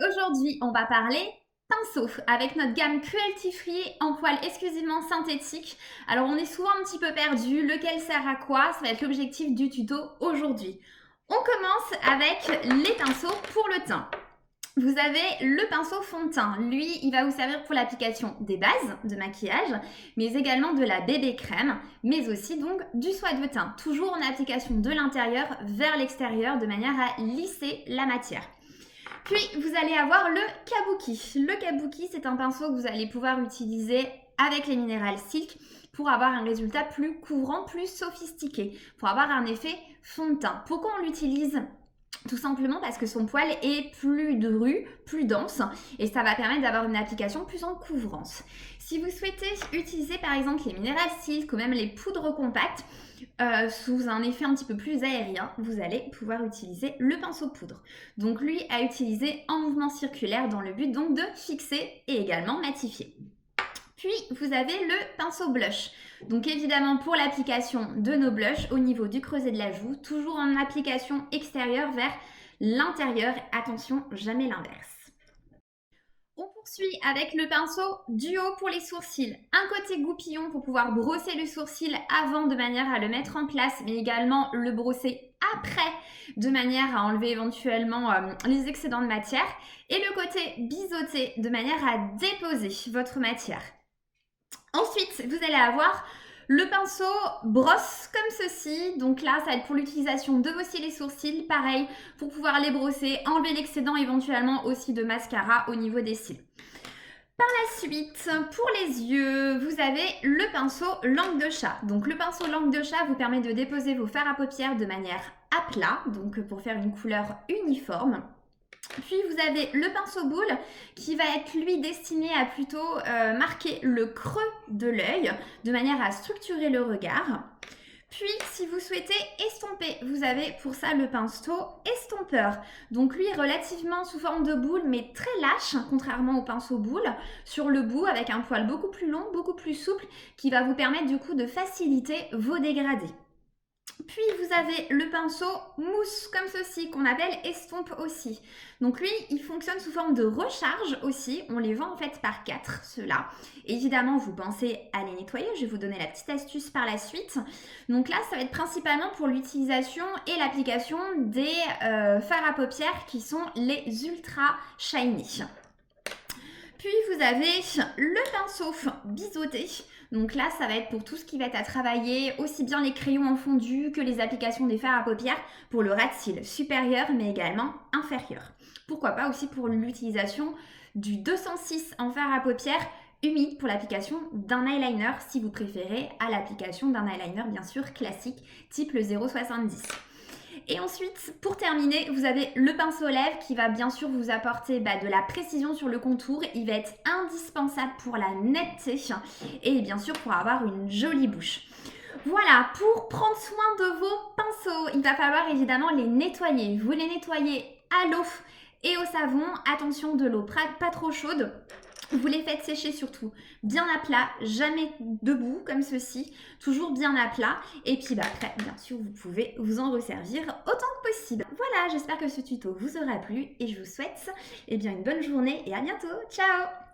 Aujourd'hui, on va parler pinceau avec notre gamme Cruelty Free en poils exclusivement synthétiques. Alors, on est souvent un petit peu perdu. Lequel sert à quoi? Ça va être l'objectif du tuto aujourd'hui. On commence avec les pinceaux pour le teint. Vous avez le pinceau fond de teint. Lui, il va vous servir pour l'application des bases de maquillage, mais également de la bébé crème, mais aussi donc du soin de teint. Toujours en application de l'intérieur vers l'extérieur de manière à lisser la matière. Puis, vous allez avoir le kabuki. Le kabuki, c'est un pinceau que vous allez pouvoir utiliser avec les Mineral Silk pour avoir un résultat plus couvrant, plus sophistiqué, pour avoir un effet fond de teint. Pourquoi on l'utilise ? Tout simplement parce que son poil est plus dru, plus dense, et ça va permettre d'avoir une application plus en couvrance. Si vous souhaitez utiliser par exemple les Mineral Silk ou même les poudres compactes, sous un effet un petit peu plus aérien, vous allez pouvoir utiliser le pinceau poudre. Donc lui à utiliser en mouvement circulaire dans le but donc de fixer et également matifier. Puis, vous avez le pinceau blush. Donc évidemment, pour l'application de nos blushs au niveau du creuset de la joue, toujours en application extérieure vers l'intérieur. Attention, jamais l'inverse. On poursuit avec le pinceau duo pour les sourcils. Un côté goupillon pour pouvoir brosser le sourcil avant de manière à le mettre en place, mais également le brosser après de manière à enlever éventuellement les excédents de matière. Et le côté biseauté de manière à déposer votre matière. Ensuite, vous allez avoir le pinceau brosse comme ceci. Donc là, ça va être pour l'utilisation de vos cils et sourcils. Pareil, pour pouvoir les brosser, enlever l'excédent éventuellement aussi de mascara au niveau des cils. Par la suite, pour les yeux, vous avez le pinceau langue de chat. Donc le pinceau langue de chat vous permet de déposer vos fards à paupières de manière à plat, donc pour faire une couleur uniforme. Puis vous avez le pinceau boule qui va être lui destiné à plutôt marquer le creux de l'œil de manière à structurer le regard. Puis si vous souhaitez estomper, vous avez pour ça le pinceau estompeur. Donc lui relativement sous forme de boule mais très lâche contrairement au pinceau boule sur le bout avec un poil beaucoup plus long, beaucoup plus souple qui va vous permettre du coup de faciliter vos dégradés. Puis vous avez le pinceau mousse comme ceci qu'on appelle estompe aussi. Donc lui, il fonctionne sous forme de recharge aussi. On les vend en fait par 4, ceux-là. Évidemment, vous pensez à les nettoyer. Je vais vous donner la petite astuce par la suite. Donc là, ça va être principalement pour l'utilisation et l'application des fards à paupières qui sont les Ultra Shiny. Puis vous avez le pinceau biseauté. Donc là, ça va être pour tout ce qui va être à travailler, aussi bien les crayons en fondu que les applications des fards à paupières pour le ras de cils supérieur mais également inférieur. Pourquoi pas aussi pour l'utilisation du 206 en fard à paupières humide pour l'application d'un eyeliner si vous préférez à l'application d'un eyeliner bien sûr classique type le 0,70. Et ensuite, pour terminer, vous avez le pinceau lèvres qui va bien sûr vous apporter de la précision sur le contour. Il va être indispensable pour la netteté et bien sûr pour avoir une jolie bouche. Voilà, pour prendre soin de vos pinceaux, il va falloir évidemment les nettoyer. Vous les nettoyez à l'eau et au savon. Attention de l'eau pas trop chaude. Vous les faites sécher surtout bien à plat, jamais debout comme ceci, toujours bien à plat. Et puis après, bien sûr, vous pouvez vous en resservir autant que possible. Voilà, j'espère que ce tuto vous aura plu et je vous souhaite une bonne journée et à bientôt. Ciao!